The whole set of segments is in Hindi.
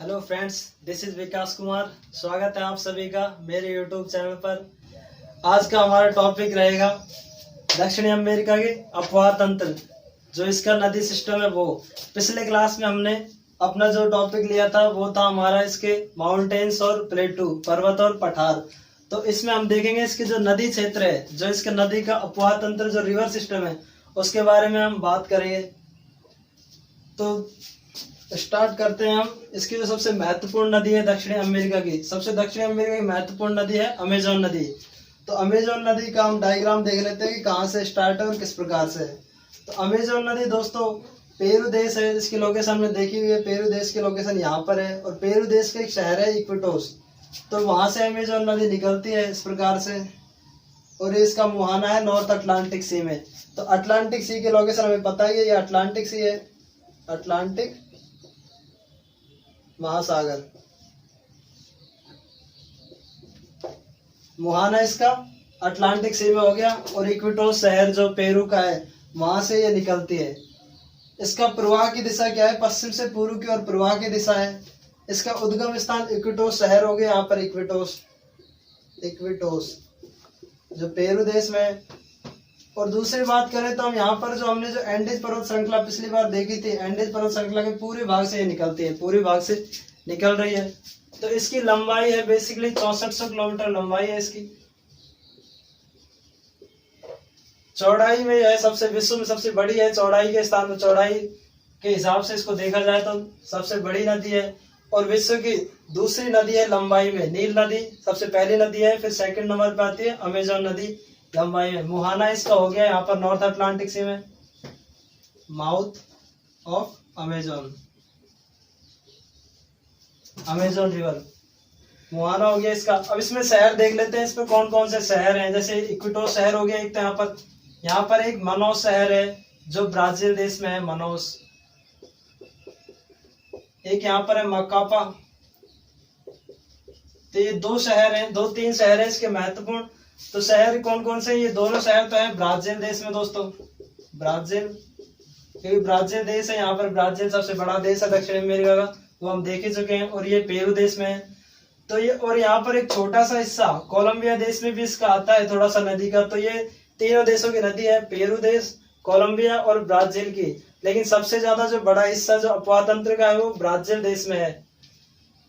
हेलो फ्रेंड्स, दिस इज विकास कुमार। स्वागत है आप सभी का मेरे यूट्यूब चैनल पर। आज का हमारा टॉपिक रहेगा दक्षिणी अमेरिका के अपवाह तंत्र, जो इसका नदी सिस्टम है। वो पिछले क्लास में हमने अपना जो टॉपिक लिया था वो था हमारा इसके माउंटेन्स और प्लेटू, पर्वत और पठार। तो इसमें हम देखेंगे इसके जो नदी क्षेत्र है, जो इसके नदी का अपवाह तंत्र, जो रिवर सिस्टम है, उसके बारे में हम बात करेंगे। तो स्टार्ट करते हैं हम। इसकी जो सबसे महत्वपूर्ण नदी है दक्षिणी अमेरिका की, सबसे दक्षिणी अमेरिका की महत्वपूर्ण नदी है अमेजोन नदी। तो अमेजोन नदी का हम डायग्राम देख लेते हैं कि कहाँ से स्टार्ट है और किस प्रकार से है। तो अमेजोन नदी दोस्तों पेरू देश है, इसकी लोकेशन हमने देखी हुई है। पेरू देश की लोकेशन यहाँ पर है और पेरू देश का एक शहर है इक्विटोस। तो वहां से अमेजोन नदी निकलती है इस प्रकार से, और ये इसका मुहाना है नॉर्थ अटलांटिक सी में। तो अटलांटिक सी की लोकेशन हमें पता ही है, ये अटलांटिक सी है, अटलांटिक महासागर। मुहाना इसका अटलांटिक सी में हो गया, और इक्विटोस शहर जो पेरू का है वहां से ये निकलती है। इसका प्रवाह की दिशा क्या है? पश्चिम से पूर्व की ओर प्रवाह की दिशा है। इसका उद्गम स्थान इक्विटोस शहर हो गया, यहाँ पर इक्विटोस, इक्विटोस जो पेरू देश में है। और दूसरी बात करें तो हम यहाँ पर जो हमने जो एंडीज पर्वत श्रृंखला पिछली बार देखी थी, एंडीज पर्वत श्रृंखला के पूरे भाग से ये निकलती है, पूरे भाग से निकल रही है। तो इसकी लंबाई है बेसिकली 6400 किलोमीटर लंबाई है इसकी। चौड़ाई में है सबसे, विश्व में सबसे बड़ी है चौड़ाई के स्थान में, चौड़ाई के हिसाब से इसको देखा जाए तो सबसे बड़ी नदी है। और विश्व की दूसरी नदी है लंबाई में, नील नदी सबसे पहली नदी है, फिर सेकंड नंबर पे आती है अमेजोन नदी लंबाई में। मुहाना इसका हो गया यहाँ पर नॉर्थ अटलांटिक सी में, mouth of Amazon, Amazon river, मुहाना हो गया इसका। अब इसमें शहर देख लेते हैं, इसमें कौन कौन से शहर हैं। जैसे इक्विटोस शहर हो गया एक, तो यहाँ पर एक मनोस शहर है जो ब्राजील देश में है, मनोस। एक यहाँ पर है मकापा। तो ये दो शहर हैं, दो तीन शहर हैं इसके महत्वपूर्ण। तो शहर कौन कौन से? ये दोनों शहर तो है ब्राजील देश में दोस्तों, ब्राजील, क्योंकि ब्राजील देश है यहाँ पर, ब्राजील सबसे बड़ा देश है दक्षिण अमेरिका का, वो हम देख ही चुके हैं। और ये पेरू देश में है। तो ये, और यहाँ पर एक छोटा सा हिस्सा कोलंबिया देश में भी इसका आता है थोड़ा सा नदी का। तो ये तीनों देशों की नदी है, पेरू देश, कोलंबिया और ब्राजील की। लेकिन सबसे ज्यादा जो बड़ा हिस्सा जो अपवाह तंत्र का है वो ब्राजील देश में है।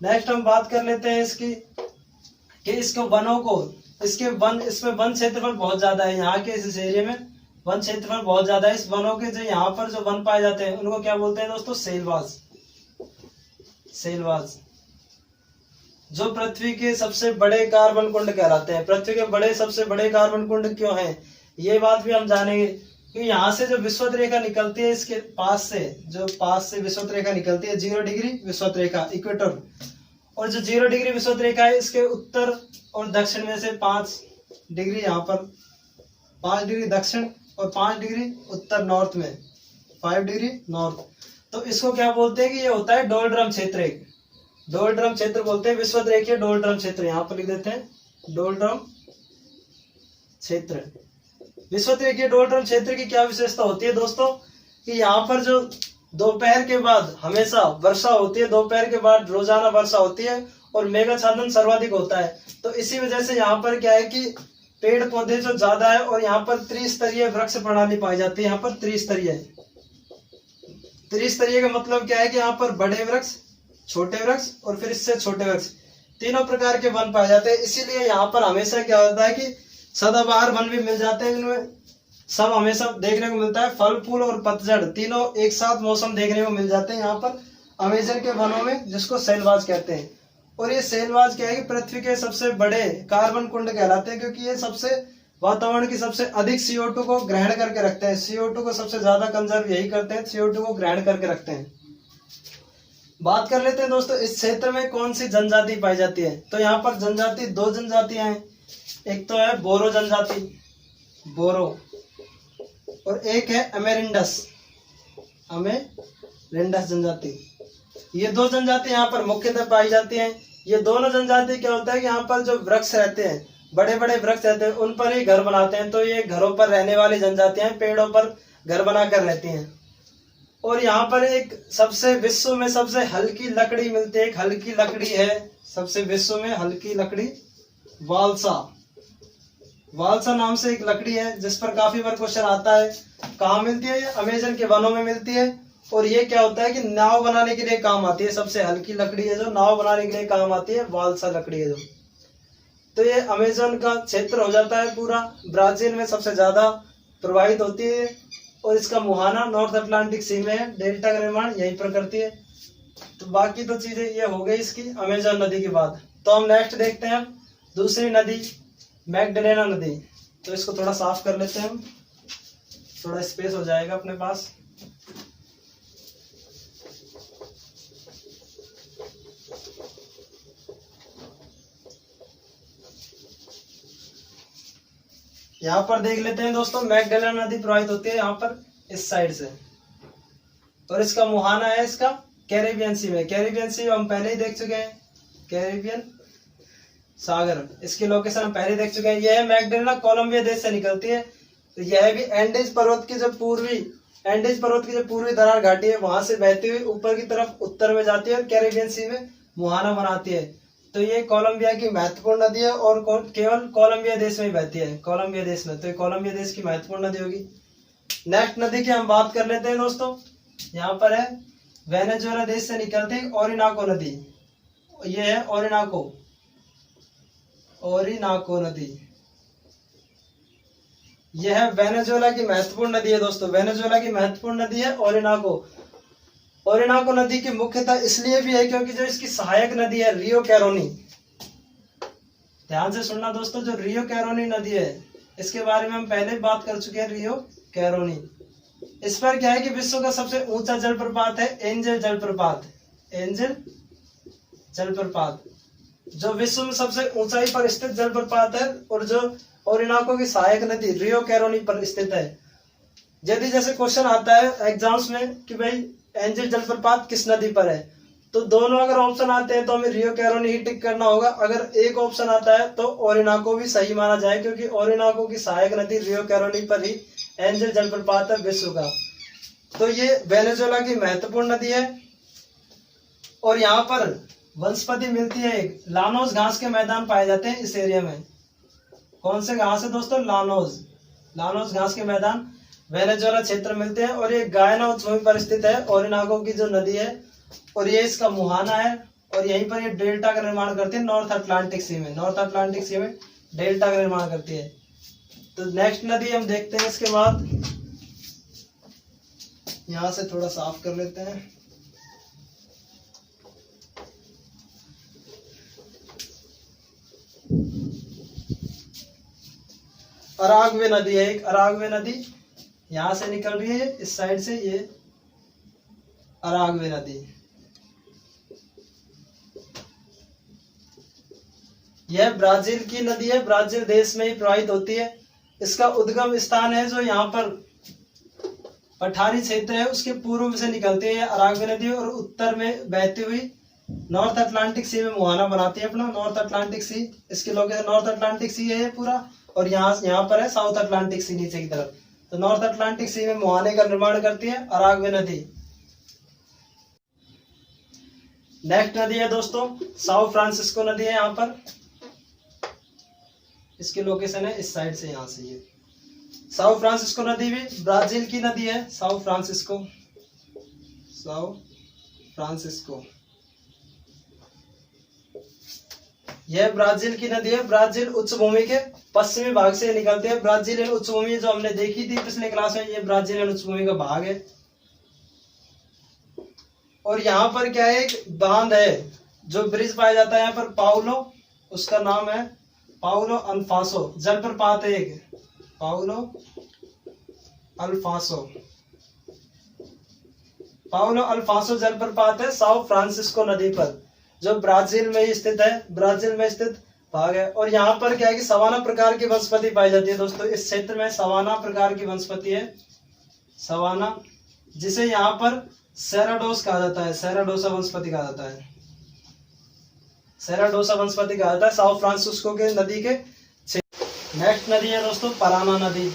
नेक्स्ट हम बात कर लेते हैं इसकी, कि इसको वनों को, इसके वन, इसमें वन क्षेत्रफल बहुत ज्यादा है। यहाँ के इस एरिया में वन क्षेत्रफल बहुत ज्यादा है। इस वनों के जो यहाँ पर जो वन पाए जाते हैं उनको क्या बोलते हैं दोस्तों? सेलवास, सेलवास, जो पृथ्वी के सबसे बड़े कार्बन कुंड कहलाते हैं। पृथ्वी के बड़े सबसे बड़े कार्बन कुंड क्यों हैं, ये बात भी हम जानेंगे। क्योंकि यहाँ से जो विषुवत रेखा निकलती है, इसके पास से, जो पास से विषुवत रेखा निकलती है, 0 डिग्री विषुवत रेखा, इक्वेटर। और जो 0 डिग्री विषुवत रेखा है, इसके उत्तर और दक्षिण में से 5 डिग्री यहाँ पर, 5 डिग्री दक्षिण और 5 डिग्री उत्तर, नॉर्थ में 5 डिग्री नॉर्थ। तो इसको क्या बोलते हैं कि ये होता है डोलड्रम क्षेत्र। एक डोलड्रम क्षेत्र बोलते हैं, विषुवत रेखीय डोलड्रम क्षेत्र, यहाँ पर लिख देते हैं डोलड्रम क्षेत्र। विषुवत रेखीय डोलड्रम क्षेत्र की क्या विशेषता होती है दोस्तों? कि यहाँ पर जो दोपहर के बाद हमेशा वर्षा होती है, दोपहर के बाद रोजाना वर्षा होती है, और मेघाच्छादन सर्वाधिक होता है। तो इसी वजह से यहाँ पर क्या है कि पेड़ पौधे जो ज्यादा है, और यहाँ पर त्रिस्तरीय वृक्ष प्रणाली पाई जाती है। यहाँ पर त्रिस्तरीय, त्रिस्तरीय का मतलब क्या है कि यहाँ पर बड़े वृक्ष, छोटे वृक्ष और फिर इससे छोटे वृक्ष, तीनों प्रकार के वन पाए जाते हैं। इसीलिए यहाँ पर हमेशा क्या होता है कि सदाबहार वन भी मिल जाते हैं, जिनमें सब हमेशा देखने को मिलता है, फल फूल और पतझड़ तीनों एक साथ मौसम देखने को मिल जाते हैं यहाँ पर अमेजन के वनों में, जिसको सेलवास कहते हैं। और ये सेलवास क्या है कि पृथ्वी के सबसे बड़े कार्बन कुंड कहलाते हैं, क्योंकि ये सबसे वातावरण की सबसे अधिक CO2 को ग्रहण करके रखते हैं। CO2 को सबसे ज्यादा कंजर्व यही करते हैं, CO2 को ग्रहण करके रखते हैं। बात कर लेते हैं दोस्तों इस क्षेत्र में कौन सी जनजाति पाई जाती है। तो यहाँ पर जनजाति, दो जनजातियां हैं। एक तो है बोरो जनजाति, बोरो, और एक है अमेरिंडस, अमेरिंडस जनजाति। ये दो जनजाति यहाँ पर मुख्यतः पाई जाती हैं। ये दोनों जनजाति क्या होता है कि यहाँ पर जो वृक्ष रहते हैं, बड़े बड़े वृक्ष रहते हैं, उन पर ही घर बनाते हैं। तो ये घरों पर रहने वाली जनजातियां, पेड़ों पर घर बनाकर रहती हैं। और यहाँ पर एक सबसे विश्व में सबसे हल्की लकड़ी मिलती है, एक हल्की लकड़ी है सबसे विश्व में हल्की लकड़ी, वालसा। वालसा नाम से एक लकड़ी है जिस पर काफी बार क्वेश्चन आता है। कहाँ मिलती है? ये अमेजन के वनों में मिलती है। और ये क्या होता है कि नाव बनाने के लिए काम आती है। सबसे हल्की लकड़ी है जो नाव बनाने के लिए काम आती है, वालसा लकड़ी है जो। तो ये अमेजन का क्षेत्र हो जाता है पूरा, ब्राजील में सबसे ज्यादा प्रभावित होती है। और इसका मुहाना नॉर्थ अटलांटिक सी में है, डेल्टा का निर्माण यहीं पर करती है। तो बाकी तो चीजें ये हो गई इसकी अमेजन नदी के बाद। तो हम नेक्स्ट देखते हैं दूसरी नदी, मैगडलेना नदी। तो इसको थोड़ा साफ कर लेते हैं हम, थोड़ा स्पेस हो जाएगा अपने पास। यहाँ पर देख लेते हैं दोस्तों, मैगडलेना नदी प्रवाहित होती है यहाँ पर इस साइड से। और इसका मुहाना है इसका कैरेबियन सी में। कैरेबियन सी हम पहले ही देख चुके हैं, कैरेबियन सागर, इसकी लोकेशन हम पहले देख चुके हैं। यह मैगडलेना कोलंबिया देश से निकलती है। तो यह भी एंडीज पर्वत की जो पूर्वी दरार घाटी है वहां से बहती हुई ऊपर की तरफ उत्तर में जाती है और कैरेबियन सी में मुहाना बनाती है। तो ये कोलंबिया की महत्वपूर्ण नदी है और केवल कोलंबिया देश में ही बहती है, कोलंबिया देश में। तो ये कोलंबिया देश की महत्वपूर्ण नदी होगी। नेक्स्ट नदी की हम बात कर लेते हैं दोस्तों, यहाँ पर है वेनेजुएला देश से निकलती ओरिनाको नदी। ये है ओरिनाको नदी। यह है वेनेजुएला की महत्वपूर्ण नदी है दोस्तों, वेनेजुएला की महत्वपूर्ण नदी है ओरिनाको। ओरिनाको नदी की मुख्यतः इसलिए भी है क्योंकि जो इसकी सहायक नदी है रियो कैरोनी। ध्यान से सुनना दोस्तों, जो रियो कैरोनी नदी है इसके बारे में हम पहले बात कर चुके हैं, रियो कैरोनी। इस पर क्या है कि विश्व का सबसे ऊंचा जलप्रपात है एंजल जलप्रपात। एंजल जलप्रपात जो विश्व में सबसे ऊंचाई पर स्थित जलप्रपात है और जो ओरिनाको की सहायक नदी रियो कैरोनी पर स्थित है। यदि जैसे क्वेश्चन आता है एग्जाम्स में कि भाई एंजल जलप्रपात किस नदी पर है, तो दोनों अगर ऑप्शन आते हैं तो हमें रियो कैरोनी ही टिक करना होगा। अगर एक ऑप्शन आता है तो ओरिनाको भी सही माना जाए, क्योंकि ओरिनाको की सहायक नदी रियो कैरोनी पर ही एंजल जलप्रपात है विश्व का। तो ये वेनेजुएला की महत्वपूर्ण नदी है। और यहाँ पर वनस्पति मिलती है, एक लानोस घास के मैदान पाए जाते हैं इस एरिया में। कौन से घास है दोस्तों? लानोस घास के मैदान वेनेजुएला क्षेत्र मिलते हैं। और ये गायना उच्चभूमि पर स्थित है, ओरिनाको की जो नदी है, और ये इसका मुहाना है। और यहीं पर ये डेल्टा का निर्माण करती है नॉर्थ अटलांटिक सी में, नॉर्थ अटलांटिक सी में डेल्टा का निर्माण करती है। तो नेक्स्ट नदी हम देखते हैं इसके बाद, यहां से थोड़ा साफ कर लेते हैं। अराग्वे नदी है, एक अराग्वे नदी यहां से निकल रही है इस साइड से, ये अराग्वे नदी। यह ब्राजील की नदी है, ब्राजील देश में ही प्रवाहित होती है। इसका उद्गम स्थान है जो यहाँ पर पठारी क्षेत्र है उसके पूर्व से निकलती है अराग्वे नदी और उत्तर में बहती हुई नॉर्थ अटलांटिक सी में मुहाना बनाती है अपना नॉर्थ अटलांटिक सी। इसके लोकेशन नॉर्थ अटलांटिक सी है ये पूरा, और यहाँ पर है साउथ अटलांटिक सी नीचे की तरफ। तो नॉर्थ अटलांटिक सी में मुहाने का निर्माण करती है अराग्वे नदी। नेक्स्ट नदी है दोस्तों साओ फ्रांसिस्को नदी है। यहाँ पर इसकी लोकेशन है इस साइड से, यहाँ से ये साओ फ्रांसिस्को नदी भी ब्राजील की नदी है। साओ फ्रांसिस्को यह ब्राजील की नदी है। ब्राजील उच्च भूमि के पश्चिमी भाग से निकलते हैं। ब्राजीलियन उच्च भूमि जो हमने देखी थी पिछले क्लास में, ये ब्राजीलियन उच्च भूमि का भाग है। और यहाँ पर क्या है, एक बांध है जो ब्रिज पाया जाता है यहाँ पर, पाउलो, उसका नाम है पाउलो अल्फासो जलप्रपात है एक, पाउलो अल्फासो जलप्रपात है साओ फ्रांसिस्को नदी पर, जो ब्राजील में ही स्थित है, ब्राजील में स्थित भाग है। और यहाँ पर क्या है कि सवाना प्रकार की वनस्पति पाई जाती है दोस्तों। इस क्षेत्र में सवाना प्रकार की वनस्पति है, सवाना, जिसे यहाँ पर सेराडोस कहा जाता है, सेराडोसा वनस्पति कहा जाता है, सेराडोसा वनस्पति कहा जाता है साओ फ्रांसिस्को के नदी के। नेक्स्ट नदी है दोस्तों पराना नदी।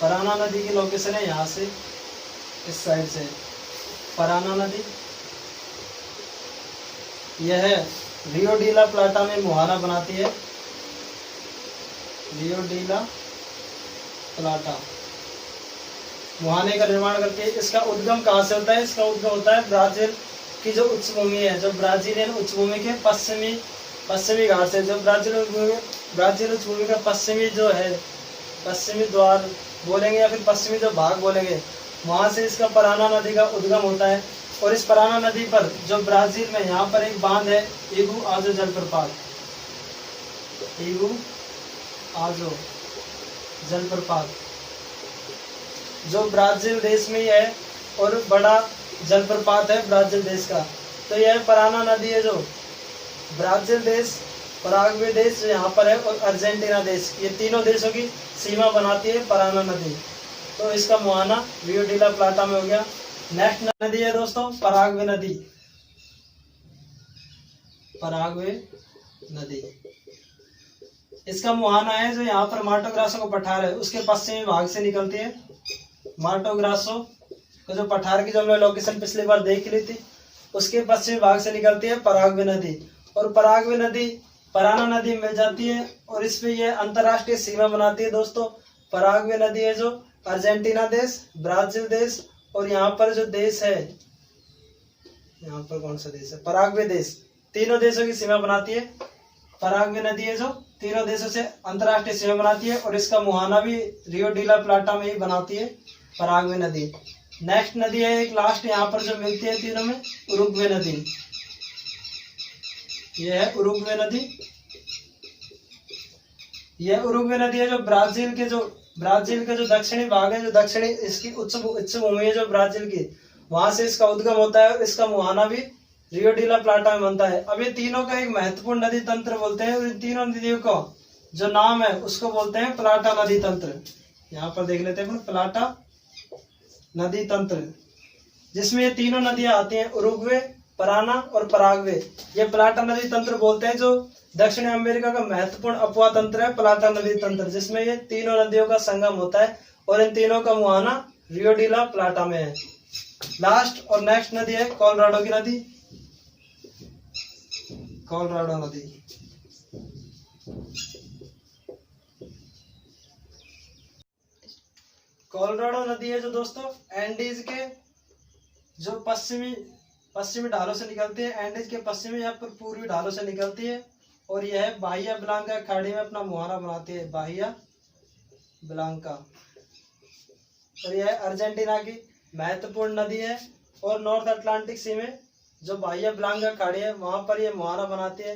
पराना नदी की लोकेशन है यहाँ से इस साइड से, पराना नदी। यह रियो डी ला प्लाटा में मुहाना बनाती है। रियो डी ला प्लाटा मुहाने का निर्माण करती है। इसका उद्गम कहाँ से होता है? इसका उद्गम होता है ब्राजील की जो उच्चभूमि है, जो ब्राजीलियन उच्चभूमि के पश्चिमी घाट से। जो ब्राजील उच्चभूमि का पश्चिमी जो है, पश्चिमी द्वार बोलेंगे या फिर पश्चिमी जो भाग बोलेंगे, वहां से इसका पराना नदी का उद्गम होता है। और इस पराना नदी पर जो ब्राजील में यहाँ पर एक बांध है, इगू आजो जलप्रपात। इगू आजो जलप्रपात जो ब्राजील देश में ही है और बड़ा जलप्रपात है ब्राजील देश का। तो यह पराना नदी है जो ब्राजील देश, पराग्वे देश जो यहाँ पर है, और अर्जेंटीना देश, ये तीनों देशों की सीमा बनाती है पराना नदी। तो इसका मुहाना रियो डी ला प्लाटा में हो गया। नेक्स्ट नदी है दोस्तों पराग्वे नदी। पराग्वे नदी, इसका मुहाना है जो यहाँ पर माटो ग्रासो का पठार है उसके पश्चिमी भाग से निकलती है। माटो ग्रासो का जो पठार की जो हमने लोकेशन पिछली बार देख ली थी, उसके पश्चिमी भाग से निकलती है पराग्वे नदी। और पराग्वे नदी पराना नदी मिल जाती है और इस पे ये अंतरराष्ट्रीय सीमा बनाती है दोस्तों। पराग्वे नदी है जो अर्जेंटीना देश, ब्राजील देश और यहाँ पर जो देश है, यहाँ पर कौन सा देश है? पराग्वे देश, तीनों देशों की सीमा बनाती है। पराग्वे नदी है जो तीनों देशों से अंतरराष्ट्रीय सीमा बनाती है और इसका मुहाना भी रियो डी ला प्लाटा में ही बनाती है पराग्वे नदी। नेक्स्ट नदी है एक लास्ट यहाँ पर जो मिलती है तीनों में, उरुग्वे नदी। यह है उरुग्वे नदी। यह उरुग्वे नदी है जो ब्राजील के जो दक्षिणी भाग है, जो दक्षिणी इसकी उच्च भूमि है जो ब्राजील की, वहां से इसका उद्गम होता है और इसका मुहाना भी रियो डी ला प्लाटा में बनता है। अब ये तीनों का एक महत्वपूर्ण नदी तंत्र बोलते हैं और इन तीनों नदियों को जो नाम है उसको बोलते हैं प्लाटा नदी तंत्र। यहाँ पर देख लेते हैं प्लाटा नदी तंत्र, जिसमें ये तीनों नदियां आती हैं, उरुग्वे, पराना और पराग्वे। ये प्लाटा नदी तंत्र बोलते हैं जो दक्षिण अमेरिका का महत्वपूर्ण अपवाह तंत्र है, प्लाटा नदी तंत्र, जिसमें ये तीनों नदियों का संगम होता है और इन तीनों का मुहाना रियो डी ला प्लाटा में है। लास्ट और नेक्स्ट नदी है कोलोराडो की नदी। कोलोराडो नदी, कोलोराडो नदी है जो दोस्तों एंडीज के जो पश्चिमी ढालों से निकलती है, एंडीज के पश्चिमी या पूर्वी ढालों से निकलती है और यह बाहिया ब्लांका खाड़ी में अपना मुहाना बनाती है, बाहिया ब्लांका। और यह अर्जेंटीना की महत्वपूर्ण नदी है और नॉर्थ अटलांटिक सी में जो बाहिया ब्लांका खाड़ी है वहां पर यह मुहाना बनाती है।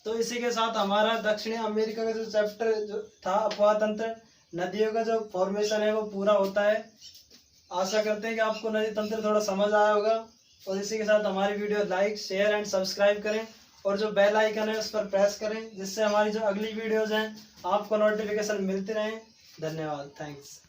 तो इसी के साथ हमारा दक्षिणी अमेरिका का जो चैप्टर जो था अपवाह तंत्र, नदियों का जो फॉर्मेशन है वो पूरा होता है। आशा करते हैं कि आपको नदी तंत्र थोड़ा समझ आया होगा और इसी के साथ हमारी video like, share and subscribe करें और जो बेल आइकन है उस पर प्रेस करें, जिससे हमारी जो अगली वीडियोज हैं आपको नोटिफिकेशन मिलती रहे। धन्यवाद, थैंक्स।